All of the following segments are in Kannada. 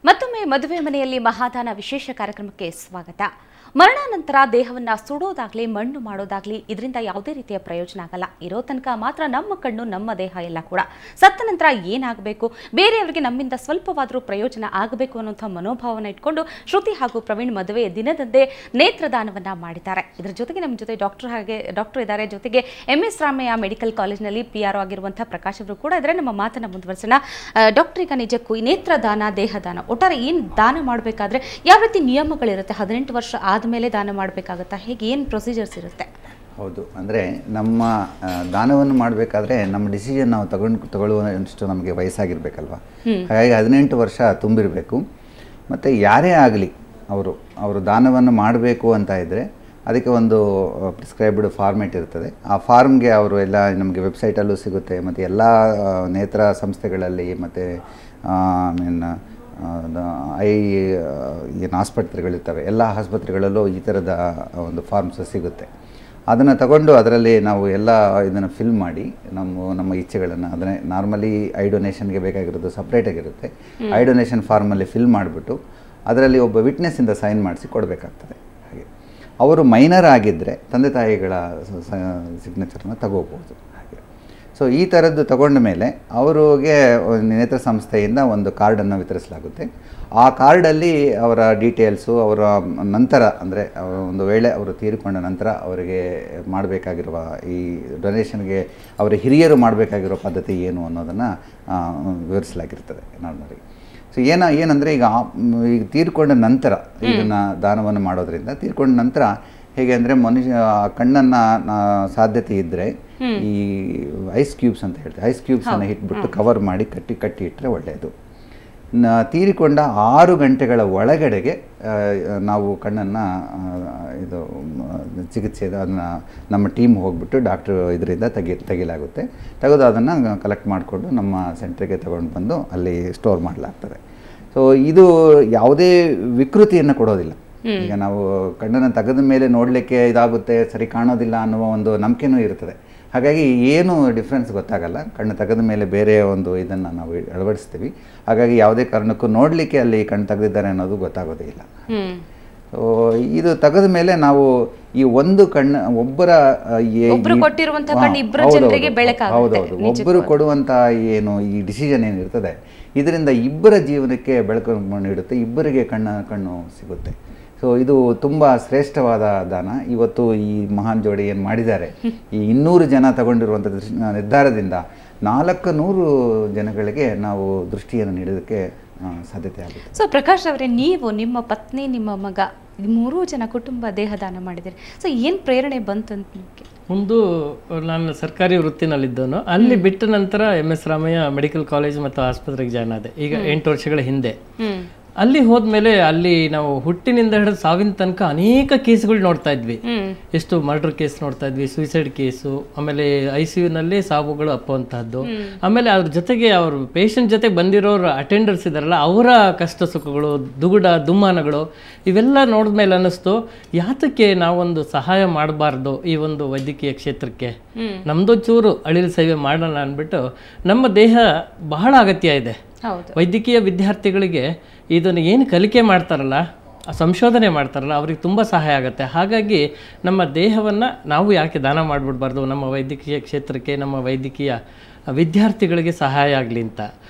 ಮತ್ತೊಮ್ಮೆ ಮದುವೆ ಮನೆಯಲ್ಲಿ ಮಹಾದಾನ ವಿಶೇಷ ಕಾರ್ಯಕ್ರಮಕ್ಕೆ ಸ್ವಾಗತ. ಮರಣಾನಂತರ ದೇಹವನ್ನ ಸುಡೋದಾಗ್ಲಿ ಮಣ್ಣು ಮಾಡೋದಾಗ್ಲಿ ಇದರಿಂದ ಯಾವುದೇ ರೀತಿಯ ಪ್ರಯೋಜನ ಆಗಲ್ಲ. ಇರೋ ತನಕ ಮಾತ್ರ ನಮ್ಮ ಕಣ್ಣು ನಮ್ಮ ದೇಹ ಎಲ್ಲ ಕೂಡ. ಸತ್ತ ನಂತರ ಏನಾಗಬೇಕು, ಬೇರೆಯವರಿಗೆ ನಮ್ಮಿಂದ ಸ್ವಲ್ಪವಾದರೂ ಪ್ರಯೋಜನ ಆಗಬೇಕು ಅನ್ನುವಂಥ ಮನೋಭಾವನ ಇಟ್ಕೊಂಡು ಶ್ರುತಿ ಹಾಗೂ ಪ್ರವೀಣ್ ಮದುವೆ ದಿನದಂದೇ ನೇತ್ರದಾನವನ್ನ ಮಾಡಿದ್ದಾರೆ. ಇದರ ಜೊತೆಗೆ ನಮ್ಮ ಜೊತೆ ಡಾಕ್ಟರ್ ಇದ್ದಾರೆ, ಜೊತೆಗೆ MS ರಾಮಯ್ಯ ಮೆಡಿಕಲ್ ಕಾಲೇಜಿನಲ್ಲಿ PRO ಆಗಿರುವಂತಹ ಪ್ರಕಾಶ್ ಅವರು ಕೂಡ ಇದ್ದಾರೆ. ನಮ್ಮ ಮಾತನ್ನ ಮುಂದುವರಿಸೋಣ. ಡಾಕ್ಟರ್, ಈಗ ನಿಜಕ್ಕೂ ಈ ನೇತ್ರದಾನ, ದೇಹದಾನ ಒಟ್ಟಾರೆ ಏನು ದಾನ ಮಾಡಬೇಕಾದ್ರೆ ಯಾವ ರೀತಿ ನಿಯಮಗಳಿರುತ್ತೆ? 18 ವರ್ಷ ಆದಮೇಲೆ ದಾನ ಮಾಡಬೇಕಾಗುತ್ತಾ? ಹೇಗೆ ಏನು ಪ್ರೊಸೀಜರ್ಸ್ ಇರುತ್ತೆ? ಹೌದು, ಅಂದರೆ ನಮ್ಮ ದಾನವನ್ನು ಮಾಡಬೇಕಾದ್ರೆ ನಮ್ಮ ಡಿಸಿಷನ್ ನಾವು ತಗೊಳ್ಳುವಷ್ಟು ನಮಗೆ ವಯಸ್ಸಾಗಿರ್ಬೇಕಲ್ವ. ಹಾಗಾಗಿ 18 ವರ್ಷ ತುಂಬಿರಬೇಕು. ಮತ್ತು ಯಾರೇ ಆಗಲಿ ಅವರು ದಾನವನ್ನು ಮಾಡಬೇಕು ಅಂತ ಇದ್ದರೆ ಅದಕ್ಕೆ ಒಂದು ಪ್ರಿಸ್ಕ್ರೈಬ್ಡ್ ಫಾರ್ಮೇಟ್ ಇರ್ತದೆ. ಆ ಫಾರ್ಮ್ಗೆ ಅವರು ಎಲ್ಲ ನಮಗೆ ವೆಬ್ಸೈಟಲ್ಲೂ ಸಿಗುತ್ತೆ, ಮತ್ತು ಎಲ್ಲ ನೇತ್ರ ಸಂಸ್ಥೆಗಳಲ್ಲಿ ಮತ್ತು ಏನು ಆಸ್ಪತ್ರೆಗಳಿರ್ತವೆ, ಎಲ್ಲ ಆಸ್ಪತ್ರೆಗಳಲ್ಲೂ ಈ ಥರದ ಒಂದು ಫಾರ್ಮ್ಸ್ ಸಿಗುತ್ತೆ. ಅದನ್ನು ತಗೊಂಡು ಅದರಲ್ಲಿ ನಾವು ಎಲ್ಲ ಇದನ್ನು ಫಿಲ್ ಮಾಡಿ ನಮ್ಮ ಇಚ್ಛೆಗಳನ್ನು, ಅದನ್ನೇ ನಾರ್ಮಲಿ ಐ ಡೊನೇಷನ್ಗೆ ಬೇಕಾಗಿರೋದು ಸಪ್ರೇಟಾಗಿರುತ್ತೆ. ಐ ಡೊನೇಷನ್ ಫಾರ್ಮಲ್ಲಿ ಫಿಲ್ ಮಾಡಿಬಿಟ್ಟು ಅದರಲ್ಲಿ ಒಬ್ಬ ವಿಟ್ನೆಸ್ಸಿಂದ ಸೈನ್ ಮಾಡಿಸಿ ಕೊಡಬೇಕಾಗ್ತದೆ. ಹಾಗೆ ಅವರು ಮೈನರ್ ಆಗಿದ್ದರೆ ತಂದೆ ತಾಯಿಗಳ ಸಿಗ್ನೇಚರ್ನ ತಗೋಬೋದು. ಹಾಗೆ ಸೊ ಈ ಥರದ್ದು ತಗೊಂಡ ಮೇಲೆ ಅವರಿಗೆ ನೇತ್ರ ಸಂಸ್ಥೆಯಿಂದ ಒಂದು ಕಾರ್ಡನ್ನು ವಿತರಿಸಲಾಗುತ್ತೆ. ಆ ಕಾರ್ಡಲ್ಲಿ ಅವರ ಡೀಟೇಲ್ಸು, ಅವರ ನಂತರ ಅಂದರೆ ಒಂದು ವೇಳೆ ಅವರು ತೀರಿಕೊಂಡ ನಂತರ ಅವರಿಗೆ ಮಾಡಬೇಕಾಗಿರುವ ಈ ಡೊನೇಷನ್ಗೆ ಅವರ ಹಿರಿಯರು ಮಾಡಬೇಕಾಗಿರೋ ಪದ್ಧತಿ ಏನು ಅನ್ನೋದನ್ನು ವಿವರಿಸಲಾಗಿರ್ತದೆ ನಾರ್ಮಲಿ. ಸೊ ಏನಂದರೆ ಈಗ ತೀರ್ಕೊಂಡ ನಂತರ ಇದನ್ನು ದಾನವನ್ನು ಮಾಡೋದ್ರಿಂದ, ತೀರ್ಕೊಂಡ ನಂತರ ಹೇಗೆ ಅಂದರೆ ಕಣ್ಣನ್ನು ಸಾಧ್ಯತೆ ಇದ್ದರೆ ಈ ಐಸ್ ಕ್ಯೂಬ್ಸ್ ಅಂತ ಹೇಳ್ತೀವಿ, ಐಸ್ ಕ್ಯೂಬ್ಸನ್ನು ಇಟ್ಬಿಟ್ಟು ಕವರ್ ಮಾಡಿ ಕಟ್ಟಿ ಇಟ್ಟರೆ ಒಳ್ಳೆಯದು. ತೀರಿಕೊಂಡ 6 ಗಂಟೆಗಳ ಒಳಗಡೆಗೆ ನಾವು ಕಣ್ಣನ್ನು ಚಿಕಿತ್ಸೆ ಅದನ್ನು ನಮ್ಮ ಟೀಮ್ ಹೋಗಿಬಿಟ್ಟು ಡಾಕ್ಟ್ರು ಇದರಿಂದ ತೆಗಿಲಾಗುತ್ತೆ. ತೆಗೆದು ಅದನ್ನು ಕಲೆಕ್ಟ್ ಮಾಡಿಕೊಂಡು ನಮ್ಮ ಸೆಂಟ್ರಿಗೆ ತಗೊಂಡು ಬಂದು ಅಲ್ಲಿ ಸ್ಟೋರ್ ಮಾಡಲಾಗ್ತದೆ. ಸೊ ಇದು ಯಾವುದೇ ವಿಕೃತಿಯನ್ನು ಕೊಡೋದಿಲ್ಲ. ಈಗ ನಾವು ಕಣ್ಣನ್ನು ತೆಗೆದ ಮೇಲೆ ನೋಡಲಿಕ್ಕೆ ಇದಾಗುತ್ತೆ, ಸರಿ ಕಾಣೋದಿಲ್ಲ ಅನ್ನುವ ಒಂದು ನಂಬಿಕೆನೂ ಇರ್ತದೆ. ಹಾಗಾಗಿ ಏನು ಡಿಫ್ರೆನ್ಸ್ ಗೊತ್ತಾಗಲ್ಲ. ಕಣ್ಣು ತೆಗೆದ ಮೇಲೆ ಬೇರೆ ಒಂದು ಇದನ್ನು ನಾವು ಅಳವಡಿಸ್ತೀವಿ. ಹಾಗಾಗಿ ಯಾವುದೇ ಕಾರಣಕ್ಕೂ ನೋಡಲಿಕ್ಕೆ ಅಲ್ಲಿ ಕಣ್ಣು ತೆಗೆದಿದ್ದಾರೆ ಅನ್ನೋದು ಗೊತ್ತಾಗೋದೇ ಇಲ್ಲ. ಸೊ ಇದು ತೆಗೆದ ಮೇಲೆ ನಾವು ಈ ಒಂದು ಕಣ್ಣು ಹೌದೌದು ಒಬ್ಬರು ಕೊಡುವಂಥ ಏನು ಈ ಡಿಸಿಷನ್ ಏನಿರ್ತದೆ ಇದರಿಂದ ಇಬ್ಬರ ಜೀವನಕ್ಕೆ ಬೆಳಕು ನೀಡುತ್ತೆ, ಇಬ್ಬರಿಗೆ ಕಣ್ಣು ಸಿಗುತ್ತೆ. ಸೊ ಇದು ತುಂಬ ಶ್ರೇಷ್ಠವಾದ ದಾನ. ಇವತ್ತು ಈ ಮಹಾನ್ ಜೋಡಿ ಏನು ಮಾಡಿದ್ದಾರೆ, ಈ 200 ಜನ ತಗೊಂಡಿರುವಂಥ ನಿರ್ಧಾರದಿಂದ 400 ಜನಗಳಿಗೆ ನಾವು ದೃಷ್ಟಿಯನ್ನು ನೀಡೋದಕ್ಕೆ ಸಾಧ್ಯತೆ ಆಗುತ್ತೆ. ಸೊ ಪ್ರಕಾಶ್ ಅವರೇ, ನೀವು, ನಿಮ್ಮ ಪತ್ನಿ, ನಿಮ್ಮ ಮಗ 3 ಜನ ಕುಟುಂಬ ದೇಹದಾನ ಮಾಡಿದ್ದೀರಿ. ಸೊ ಏನು ಪ್ರೇರಣೆ ಬಂತು ಅಂತ? ಒಂದು, ನಾನು ಸರ್ಕಾರಿ ವೃತ್ತಿನಲ್ಲಿದ್ದವನು. ಅಲ್ಲಿ ಬಿಟ್ಟ ನಂತರ MS ರಾಮಯ್ಯ ಮೆಡಿಕಲ್ ಕಾಲೇಜ್ ಮತ್ತು ಆಸ್ಪತ್ರೆಗೆ ಜಾಯ್ನ್ ಆದೆ, ಈಗ 8 ವರ್ಷಗಳ ಹಿಂದೆ. ಅಲ್ಲಿ ಹೋದ್ಮೇಲೆ ಅಲ್ಲಿ ನಾವು ಹುಟ್ಟಿನಿಂದ ಹಿಡಿದು ಸಾವಿನ ತನಕ ಅನೇಕ ಕೇಸ್ಗಳು ನೋಡ್ತಾ ಇದ್ವಿ. ಎಷ್ಟು ಮರ್ಡರ್ ಕೇಸ್ ನೋಡ್ತಾ ಇದ್ವಿ, ಸೂಸೈಡ್ ಕೇಸು, ಆಮೇಲೆ ICU ನಲ್ಲಿ ಸಾವುಗಳು ಅಪ್ಪುವಂತಹದ್ದು, ಆಮೇಲೆ ಅದ್ರ ಜೊತೆಗೆ ಅವರು ಪೇಷಂಟ್ ಜೊತೆ ಬಂದಿರೋರು ಅಟೆಂಡರ್ಸ್ ಇದಾರಲ್ಲ ಅವರ ಕಷ್ಟ ಸುಖಗಳು, ದುಮ್ಮಾನಗಳು, ಇವೆಲ್ಲ ನೋಡಿದ್ಮೇಲೆ ಅನ್ನಿಸ್ತು, ಯಾತಕ್ಕೆ ನಾವೊಂದು ಸಹಾಯ ಮಾಡಬಾರ್ದು ಈ ಒಂದು ವೈದ್ಯಕೀಯ ಕ್ಷೇತ್ರಕ್ಕೆ, ನಮ್ದು ಚೂರು ಅಳಿಲು ಸೇವೆ ಮಾಡೋಣ ಅಂದ್ಬಿಟ್ಟು. ನಮ್ಮ ದೇಹ ಬಹಳ ಅಗತ್ಯ ಇದೆ. ವೈದ್ಯಕೀಯ ವಿದ್ಯಾರ್ಥಿಗಳಿಗೆ ಇದನ್ನು ಏನು ಕಲಿಕೆ ಮಾಡ್ತಾರಲ್ಲ, ಸಂಶೋಧನೆ ಮಾಡ್ತಾರಲ್ಲ, ಅವ್ರಿಗೆ ತುಂಬ ಸಹಾಯ ಆಗುತ್ತೆ. ಹಾಗಾಗಿ ನಮ್ಮ ದೇಹವನ್ನು ನಾವು ಯಾಕೆ ದಾನ ಮಾಡಿಬಿಡ್ಬಾರ್ದು, ನಮ್ಮ ವೈದ್ಯಕೀಯ ಕ್ಷೇತ್ರಕ್ಕೆ, ನಮ್ಮ ವೈದ್ಯಕೀಯ ವಿದ್ಯಾರ್ಥಿಗಳಿಗೆ ಸಹಾಯ ಆಗಲಿ ಅಂತ.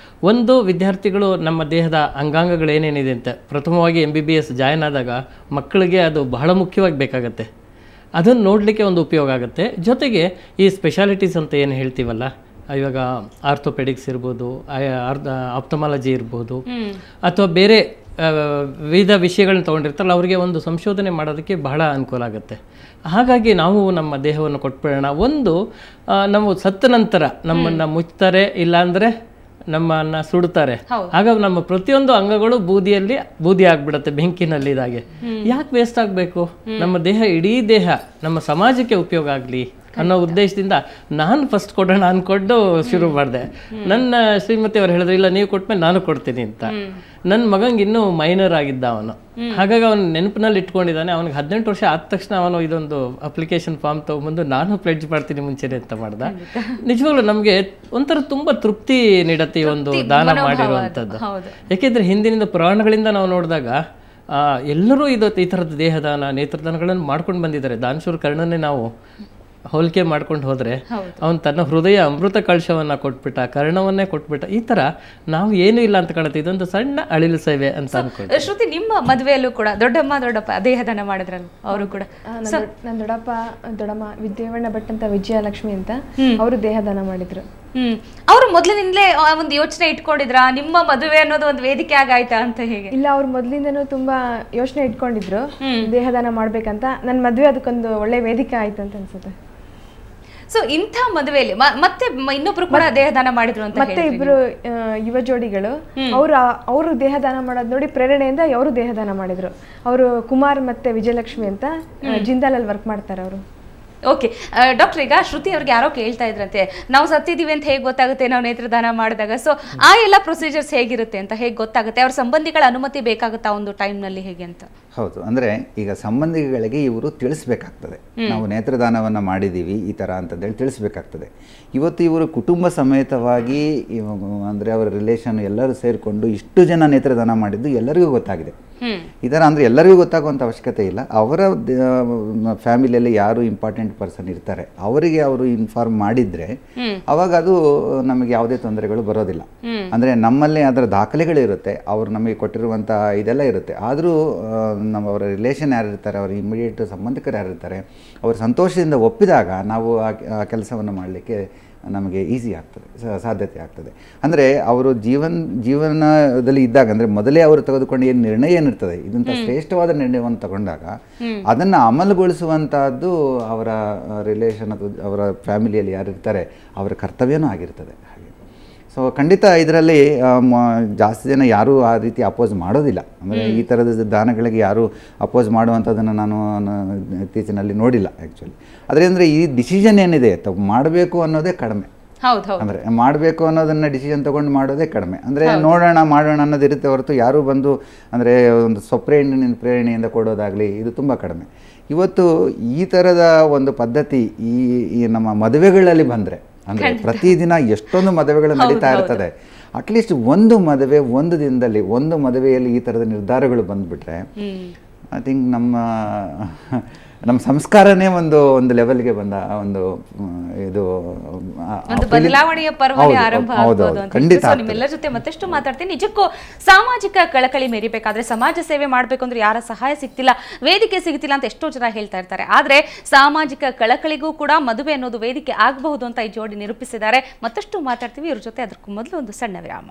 ಒಂದು, ವಿದ್ಯಾರ್ಥಿಗಳು ನಮ್ಮ ದೇಹದ ಅಂಗಾಂಗಗಳೇನೇನಿದೆ ಅಂತ ಪ್ರಥಮವಾಗಿ MBBS ಜಾಯ್ನ್ ಆದಾಗ ಮಕ್ಕಳಿಗೆ ಅದು ಬಹಳ ಮುಖ್ಯವಾಗಿ ಬೇಕಾಗತ್ತೆ. ಅದನ್ನು ನೋಡಲಿಕ್ಕೆ ಒಂದು ಉಪಯೋಗ ಆಗುತ್ತೆ. ಜೊತೆಗೆ ಈ ಸ್ಪೆಷಾಲಿಟೀಸ್ ಅಂತ ಏನು ಹೇಳ್ತೀವಲ್ಲ, ಇವಾಗ ಆರ್ಥೋಪೆಡಿಕ್ಸ್ ಇರ್ಬೋದು, ಆಪ್ಟಮಾಲಜಿ ಇರ್ಬೋದು, ಅಥವಾ ಬೇರೆ ವಿವಿಧ ವಿಷಯಗಳನ್ನ ತೊಗೊಂಡಿರ್ತಾರಲ್ಲ ಅವರಿಗೆ ಒಂದು ಸಂಶೋಧನೆ ಮಾಡೋದಕ್ಕೆ ಬಹಳ ಅನುಕೂಲ ಆಗುತ್ತೆ. ಹಾಗಾಗಿ ನಾವು ನಮ್ಮ ದೇಹವನ್ನು ಕೊಟ್ಬಿಡೋಣ. ಒಂದು, ನಾವು ಸತ್ತ ನಂತರ ನಮ್ಮನ್ನು ಮುಚ್ತಾರೆ, ಇಲ್ಲಾಂದರೆ ನಮ್ಮನ್ನು ಸುಡ್ತಾರೆ. ಆಗ ನಮ್ಮ ಪ್ರತಿಯೊಂದು ಅಂಗಗಳು ಬೂದಿ ಆಗ್ಬಿಡತ್ತೆ ಬೆಂಕಿನಲ್ಲಿ ಇದಾಗೆ. ಯಾಕೆ ವೇಸ್ಟ್ ಆಗಬೇಕು? ನಮ್ಮ ದೇಹ, ಇಡೀ ದೇಹ ನಮ್ಮ ಸಮಾಜಕ್ಕೆ ಉಪಯೋಗ ಆಗಲಿ, ಅನ್ನೋ ಉದ್ದೇಶದಿಂದ ನಾನು ಫಸ್ಟ್ ಕೊಡೋಣ ಅನ್ಕೊಂಡು ಶುರು ಮಾಡಿದೆ. ನನ್ನ ಶ್ರೀಮತಿ ಅವ್ರು ಹೇಳಿದ್ರು ಇಲ್ಲ ನೀವು ಕೊಟ್ಮೇಲೆ ನಾನು ಕೊಡ್ತೀನಿ ಅಂತ. ನನ್ನ ಮಗಂಗೆ ಇನ್ನೂ ಮೈನರ್ ಆಗಿದ್ದ ಅವನು, ಹಾಗಾಗಿ ಅವನು ನೆನಪಿನಲ್ಲಿ ಇಟ್ಕೊಂಡಿದ್ದಾನೆ. ಅವನಿಗೆ 18 ವರ್ಷ ಆದ ತಕ್ಷಣ ಅವನು ಇದೊಂದು ಅಪ್ಲಿಕೇಶನ್ ಫಾರ್ಮ್ ತೊಗೊಂಬಂದು ನಾನು ಪ್ಲೆಡ್ಜ್ ಮಾಡ್ತೀನಿ ಮುಂಚೆನೆ ಅಂತ ಮಾಡ್ದ. ನಿಜವಾಗ್ಲೂ ನಮಗೆ ಒಂಥರ ತುಂಬಾ ತೃಪ್ತಿ ನೀಡತ್ತೆ ಈ ಒಂದು ದಾನ ಮಾಡಿರುವಂಥದ್ದು. ಯಾಕೆಂದ್ರೆ ಹಿಂದಿನಿಂದ ಪುರಾಣಗಳಿಂದ ನಾವು ನೋಡಿದಾಗ ಎಲ್ಲರೂ ಈ ಥರದ ದೇಹದಾನ ನೇತ್ರದಾನಗಳನ್ನು ಮಾಡ್ಕೊಂಡು ಬಂದಿದ್ದಾರೆ. ದಾನಶೂರ ಕರ್ಣನೇ ನಾವು ಹೋಲಿಕೆ ಮಾಡ್ಕೊಂಡು ಹೋದ್ರೆ ಅವನು ತನ್ನ ಹೃದಯ ಅಮೃತ ಕಳಶವನ್ನ ಕೊಟ್ಬಿಟ್ಟ, ಕರ್ಣವನ್ನೇ ಕೊಟ್ಬಿಟ್ಟ. ಈ ತರ ನಾವು ಏನು ಇಲ್ಲ ಅಂತ ಕಾಣುತ್ತೆ, ಇದೊಂದು ಸಣ್ಣ ಅಳಿಲು ಸೇವೆ ಅಂತ ಅನ್ಕೊಂಡು. ಶ್ರುತಿ, ನಿಮ್ಮ ಮದುವೆಯಲ್ಲೂ ಕೂಡ ದೊಡ್ಡಪ್ಪ ದೇಹದಾನ ಮಾಡಿದ್ರಲ್ಲ ಅವರು ಕೂಡ? ನನ್ನ ದೊಡ್ಡಮ್ಮ ವಿದ್ಯಾವಣ್ಣ ಭಟ್ ಅಂತ, ವಿಜಯಲಕ್ಷ್ಮಿ ಅಂತ, ಅವರು ದೇಹದಾನ ಮಾಡಿದ್ರು. ಅವರು ಮೊದಲಿನಿಂದಲೇ ಒಂದು ಯೋಚನೆ ಇಟ್ಕೊಂಡಿದ್ರ ನಿಮ್ಮ ಮದುವೆ ಅನ್ನೋದು ಒಂದು ವೇದಿಕೆ ಆಗಾಯ್ತಾ ಅಂತ? ಹೇಗೆ? ಇಲ್ಲ, ಅವ್ರು ಮೊದಲಿಂದನೂ ತುಂಬಾ ಯೋಚನೆ ಇಟ್ಕೊಂಡಿದ್ರು ದೇಹದಾನ ಮಾಡ್ಬೇಕಂತ. ನನ್ನ ಮದುವೆ ಅದಕ್ಕೊಂದು ಒಳ್ಳೆ ವೇದಿಕೆ ಆಯ್ತು ಅಂತ ಅನ್ಸುತ್ತೆ. ಸೊ ಇಂಥ ಮದುವೆಯಲ್ಲಿ ಮತ್ತೆ ಇನ್ನೊಬ್ರು ಕೂಡ ದೇಹದಾನ ಮಾಡಿದ್ರು ಅಂತ? ಮತ್ತೆ ಇಬ್ರು ಯುವ ಜೋಡಿಗಳು ಅವರು ದೇಹದಾನ ಮಾಡೋದ್ ನೋಡಿ ಪ್ರೇರಣೆಯಿಂದ ಅವರು ದೇಹದಾನ ಮಾಡಿದ್ರು. ಅವರು ಕುಮಾರ್ ಮತ್ತೆ ವಿಜಯಲಕ್ಷ್ಮಿ ಅಂತ ಜಿಂದಾಲ್ ಅಲ್ಲಿ ವರ್ಕ್ ಮಾಡ್ತಾರೆ ಅವರು. ಓಕೆ ಡಾಕ್ಟರ್, ಈಗ ಶ್ರುತಿ ಅವ್ರಿಗೆ ಯಾರೋ ಕೇಳ್ತಾ ಇದ್ರಂತೆ, ನಾವು ಸತ್ತಿದೀವಿ ಅಂತ ಹೇಗೆ ಗೊತ್ತಾಗುತ್ತೆ ನಾವು ನೇತ್ರದಾನ ಮಾಡಿದಾಗ? ಸೊ ಆ ಎಲ್ಲ ಪ್ರೊಸೀಜರ್ಸ್ ಹೇಗಿರುತ್ತೆ ಅಂತ ಹೇಗೆ ಗೊತ್ತಾಗುತ್ತೆ? ಅವ್ರ ಸಂಬಂಧಿಗಳ ಅನುಮತಿ ಬೇಕಾಗುತ್ತಾ ಒಂದು ಟೈಮ್ನಲ್ಲಿ, ಹೇಗೆ ಅಂತ? ಹೌದು, ಅಂದರೆ ಈಗ ಸಂಬಂಧಿಗಳಿಗೆ ಇವರು ತಿಳಿಸ್ಬೇಕಾಗ್ತದೆ, ನಾವು ನೇತ್ರದಾನವನ್ನು ಮಾಡಿದ್ದೀವಿ ಈ ಥರ ಅಂತಂದೇಳಿ ತಿಳಿಸ್ಬೇಕಾಗ್ತದೆ. ಇವತ್ತು ಇವರು ಕುಟುಂಬ ಸಮೇತವಾಗಿ ಅಂದರೆ ಅವರ ರಿಲೇಷನ್ ಎಲ್ಲರೂ ಸೇರಿಕೊಂಡು ಇಷ್ಟು ಜನ ನೇತ್ರದಾನ ಮಾಡಿದ್ದು ಎಲ್ಲರಿಗೂ ಗೊತ್ತಾಗಿದೆ. ಈ ಥರ ಅಂದರೆ ಎಲ್ಲರಿಗೂ ಗೊತ್ತಾಗುವಂಥ ಅವಶ್ಯಕತೆ ಇಲ್ಲ. ಅವರ ಫ್ಯಾಮಿಲಿಯಲ್ಲಿ ಯಾರು ಇಂಪಾರ್ಟೆಂಟ್ ಪರ್ಸನ್ ಇರ್ತಾರೆ ಅವರಿಗೆ ಅವರು ಇನ್ಫಾರ್ಮ್ ಮಾಡಿದರೆ ಅವಾಗ ಅದು ನಮಗೆ ಯಾವುದೇ ತೊಂದರೆಗಳು ಬರೋದಿಲ್ಲ. ಅಂದರೆ ನಮ್ಮಲ್ಲಿ ಅದರ ದಾಖಲೆಗಳಿರುತ್ತೆ, ಅವರು ನಮಗೆ ಕೊಟ್ಟಿರುವಂಥ ಇದೆಲ್ಲ ಇರುತ್ತೆ. ಆದರೂ ಅವರ ರಿಲೇಷನ್ ಯಾರಿರ್ತಾರೆ, ಅವರ ಇಮಿಡಿಯೇಟ್ ಸಂಬಂಧಿಕರು ಯಾರಿರ್ತಾರೆ, ಅವರು ಸಂತೋಷದಿಂದ ಒಪ್ಪಿದಾಗ ನಾವು ಆ ಕೆಲಸವನ್ನು ಮಾಡಲಿಕ್ಕೆ ನಮಗೆ ಈಸಿ ಆಗ್ತದೆ, ಸಾಧ್ಯತೆ ಆಗ್ತದೆ. ಅಂದರೆ ಅವರು ಜೀವನದಲ್ಲಿ ಇದ್ದಾಗ, ಅಂದರೆ ಮೊದಲೇ ಅವರು ತೆಗೆದುಕೊಂಡು ಏನು ನಿರ್ಣಯ ಏನಿರ್ತದೆ, ಇದಂಥ ಶ್ರೇಷ್ಠವಾದ ನಿರ್ಣಯವನ್ನು ತಗೊಂಡಾಗ ಅದನ್ನು ಅಮಲುಗೊಳಿಸುವಂಥದ್ದು ಅವರ ರಿಲೇಷನ್ ಅಥವಾ ಅವರ ಫ್ಯಾಮಿಲಿಯಲ್ಲಿ ಯಾರಿರ್ತಾರೆ ಅವರ ಕರ್ತವ್ಯನೂ ಆಗಿರ್ತದೆ. ಹಾಗೆ ಸೊ ಖಂಡಿತ ಇದರಲ್ಲಿ ಜಾಸ್ತಿ ಜನ ಯಾರೂ ಆ ರೀತಿ ಅಪೋಸ್ ಮಾಡೋದಿಲ್ಲ. ಅಂದರೆ ಈ ಥರದ ದಾನಗಳಿಗೆ ಯಾರೂ ಅಪೋಸ್ ಮಾಡುವಂಥದ್ದನ್ನು ನಾನು ಇತ್ತೀಚಿನಲ್ಲಿ ನೋಡಿಲ್ಲ ಆ್ಯಕ್ಚುಲಿ. ಅದರಿಂದ ಈ ಡಿಸಿಷನ್ ಏನಿದೆ ಮಾಡಬೇಕು ಅನ್ನೋದೇ ಕಡಿಮೆ. ಅಂದರೆ ಮಾಡಬೇಕು ಅನ್ನೋದನ್ನು ಡಿಸಿಷನ್ ತೊಗೊಂಡು ಮಾಡೋದೇ ಕಡಿಮೆ. ಅಂದರೆ ನೋಡೋಣ ಮಾಡೋಣ ಅನ್ನೋದಿರುತ್ತೆ ಹೊರತು ಯಾರೂ ಬಂದು ಅಂದರೆ ಒಂದು ಪ್ರೇರಣೆಯಿಂದ ಕೊಡೋದಾಗಲಿ ಇದು ತುಂಬ ಕಡಿಮೆ. ಇವತ್ತು ಈ ಥರದ ಒಂದು ಪದ್ಧತಿ ಈ ನಮ್ಮ ಮದುವೆಗಳಲ್ಲಿ ಬಂದರೆ, ಅಂದರೆ ಪ್ರತಿದಿನ ಎಷ್ಟೊಂದು ಮದುವೆಗಳು ನಡೀತಾ ಇರ್ತದೆ, ಅಟ್ಲೀಸ್ಟ್ ಒಂದು ಮದುವೆ ಒಂದು ದಿನದಲ್ಲಿ ಒಂದು ಮದುವೆಯಲ್ಲಿ ಈ ಥರದ ನಿರ್ಧಾರಗಳು ಬಂದುಬಿಟ್ರೆ ಐ ಥಿಂಕ್ ನಮ್ಮ ಸಂಸ್ಕಾರನೇ ಒಂದು ಲೆವೆಲ್ಗೆ ಬಂದ ಒಂದು ಇದು ಬದಲಾವಣೆಯ ಪರ್ವನೇ ಆರಂಭ ಆಗ್ಬೋದು ಅಂತ. ನಿಮ್ಮೆಲ್ಲರ ಜೊತೆ ಮತ್ತಷ್ಟು ಮಾತಾಡ್ತೀನಿ. ನಿಜಕ್ಕೂ ಸಾಮಾಜಿಕ ಕಳಕಳಿ ಮೆರಿಬೇಕಾದ್ರೆ, ಸಮಾಜ ಸೇವೆ ಮಾಡಬೇಕು ಅಂದ್ರೆ ಯಾರ ಸಹಾಯ ಸಿಗ್ತಿಲ್ಲ, ವೇದಿಕೆ ಸಿಗ್ತಿಲ್ಲ ಅಂತ ಎಷ್ಟೋ ಜನ ಹೇಳ್ತಾ ಇರ್ತಾರೆ. ಆದ್ರೆ ಸಾಮಾಜಿಕ ಕಳಕಳಿಗೂ ಕೂಡ ಮದುವೆ ಅನ್ನೋದು ವೇದಿಕೆ ಆಗಬಹುದು ಅಂತ ಈ ಜೋಡಿ ನಿರೂಪಿಸಿದ್ದಾರೆ. ಮತ್ತಷ್ಟು ಮಾತಾಡ್ತೀವಿ ಇವ್ರ ಜೊತೆ. ಅದಕ್ಕೂ ಮೊದಲು ಒಂದು ಸಣ್ಣ ವಿರಾಮ.